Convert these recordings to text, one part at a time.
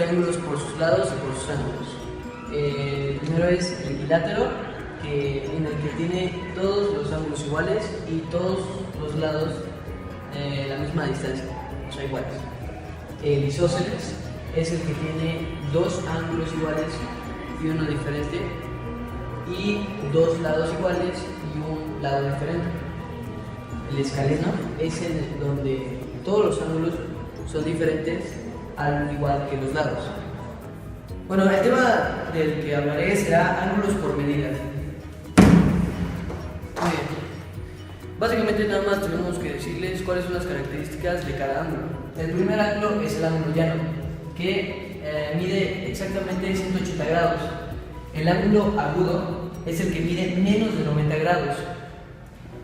triángulos por sus lados y por sus ángulos. El primero es el equilátero, en el que tiene todos los ángulos iguales y todos los lados la misma distancia, o sea, iguales. El isósceles es el que tiene dos ángulos iguales y uno diferente, y dos lados iguales y un lado diferente. El escaleno es el donde todos los ángulos son diferentes al igual que los lados. Bueno, el tema del que hablaré será ángulos por medidas. Muy bien. Básicamente nada más tenemos que decirles cuáles son las características de cada ángulo. El primer ángulo es el ángulo llano, que mide exactamente 180 grados. El ángulo agudo es el que mide menos de 90 grados.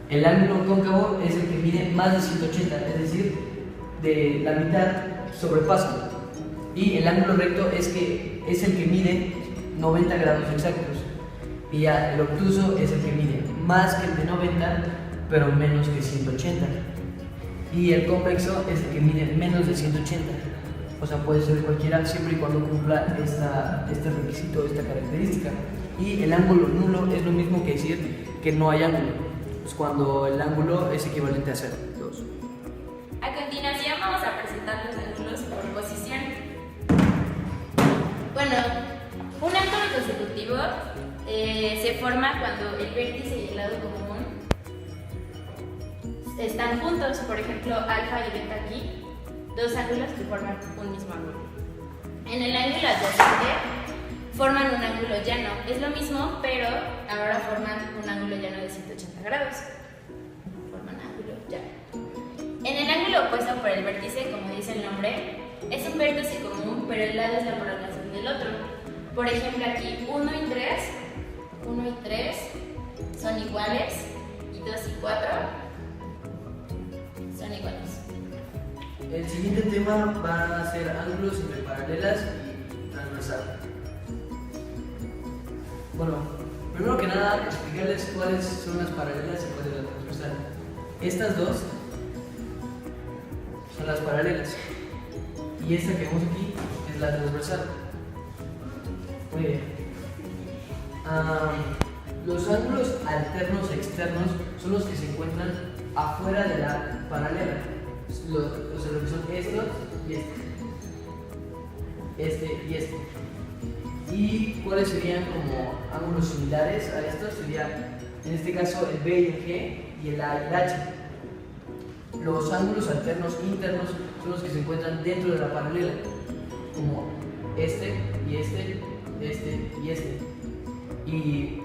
El ángulo cóncavo es el que mide más de 180, es decir, de la mitad sobrepasa. Y el ángulo recto es el que mide 90 grados exactos. Y ya el obtuso es el que mide más que el de 90, pero menos que 180. Y el convexo es el que mide menos de 180. O sea, puede ser cualquiera siempre y cuando cumpla este requisito, esta característica. Y el ángulo nulo es lo mismo que decir que no hay ángulo. Es cuando el ángulo es equivalente a 0. A continuación vamos a presentar los ángulos por posición. Bueno, un ángulo consecutivo se forma cuando el vértice y el lado común están juntos. Por ejemplo, alfa y beta aquí, dos ángulos que forman un mismo ángulo. En el ángulo adyacente forman un ángulo llano. Es lo mismo, pero ahora forman un ángulo llano de 180 grados. Forman ángulo llano. En el ángulo opuesto por el vértice, como dice el nombre, es un vértice común, pero el lado es la prolongación del otro. Por ejemplo, aquí 1 y 3 son iguales, y 2 y 4 son iguales. El siguiente tema va a ser ángulos entre paralelas y transversal. Bueno, primero que nada, explicarles cuáles son las paralelas y cuál es la transversal. Estas dos son las paralelas y esta que vemos aquí es la transversal. Muy bien. Los ángulos alternos externos son los que se encuentran afuera de la paralela. O sea, lo que son estos y este y este. ¿Y cuáles serían como ángulos similares a estos? Sería, en este caso, el B y el G y el A y el H. Los ángulos alternos internos son los que se encuentran dentro de la paralela, como este y este y este. Y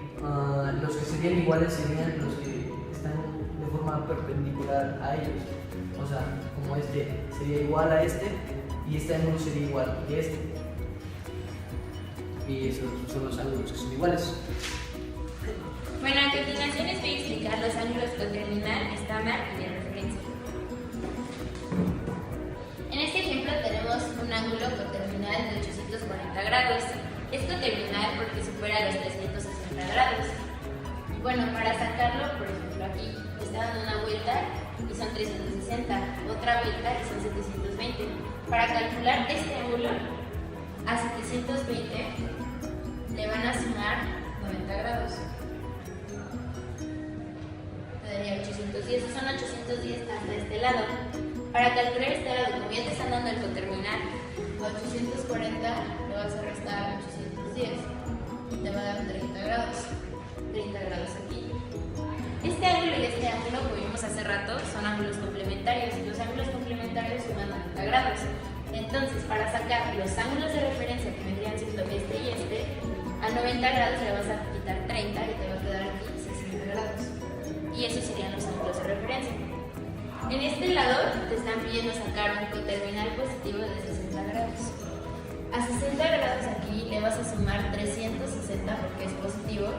los que serían iguales serían los que están de forma perpendicular a ellos. O sea, como este sería igual a este y este ángulo sería igual que este. Y esos son los ángulos que son iguales. Bueno, a continuación les voy a explicar los ángulos coterminal, estándar y de referencia. En este ejemplo tenemos un ángulo coterminal de 840 grados. Es coterminal porque supera los 360 grados. Bueno, para sacarlo, por ejemplo, aquí está dando una vuelta y son 360, otra vuelta y son 720. Para calcular este ángulo a 720 le van a sumar 90 grados. Te daría 810, son 810 hasta este lado. Para calcular este lado, como ya te están dando el coterminal, 840 le vas a restar 810 y te va a dar 30 grados. 30 grados aquí. Este ángulo y este ángulo, como vimos hace rato, son ángulos complementarios. Los ángulos complementarios suman 90 grados. Entonces, para sacar los ángulos de referencia, que vendrían siendo este y este, a 90 grados le vas a quitar 30 y te va a quedar aquí 60 grados. Y esos serían los ángulos de referencia. En este lado te están pidiendo sacar un coterminal positivo de 60 grados. A 60 grados aquí le vas a sumar 360 porque es positivo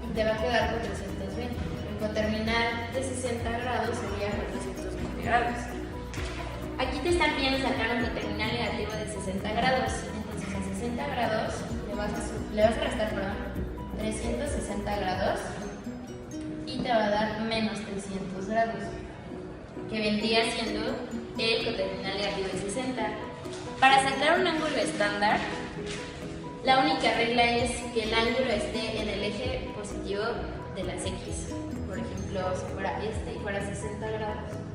y te va a quedar 420. El coterminal de 60 grados sería 420 grados. Aquí te están pidiendo sacar un coterminal negativo de 60 grados. Entonces a 60 grados le vas a restar 360 grados y te va a dar menos 300 grados, que vendría siendo el coterminal negativo de 60. Para sacar un ángulo estándar, la única regla es que el ángulo esté en el eje positivo de las X. Por ejemplo, si fuera este y fuera 60 grados.